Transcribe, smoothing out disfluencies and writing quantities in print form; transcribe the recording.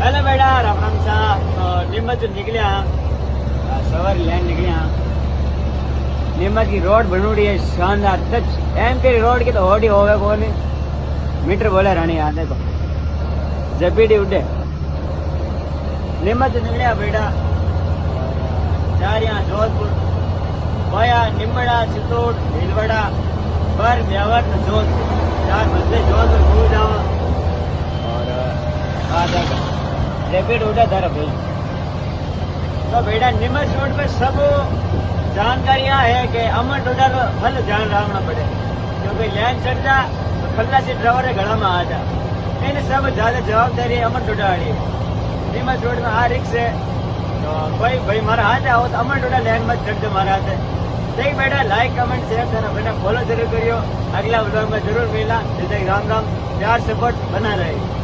Hello बेटा राम राम सा तो नीमच निकलिया सवार लैंड निकलिया। नीमच की रोड बनूड़ी है शानदार टच एम के रोड की तो होड़ी होवे को नहीं मीटर बोले रानी यहाँ देखो जबीडी उड़े नीमच निकलिया बेटा चार यहाँ जोधपुर बोया निम्बड़ा चित्तौड़ भीलवाड़ा पर ब्यावर जोधपुर 4 बजे जोधपुर घूम जाओ और रैपिड उड़ा धर भाई। तो बेटा नीमच रोड पे सब जानकारियां है कि अमर टोडा को फल ध्यान रखना पड़े क्योंकि लाइन चढ़ जा तो खल्लासी ड्राइवर गला में आ जा इन सब ज्यादा जवाबदारी अमर टोडा वाली है। नीमच रोड में आ रिक्स है तो कोई भाई मारा हाथ आओ तो अमर टोडा लाइन में चढ़ दो मारा हाथ देख बेटा लाइक कमेंट शेयर करना बेटा फॉलो जरूर करियो अगला व्लॉग में जरूर मिला। राम राम प्यार सपोर्ट बना रहे।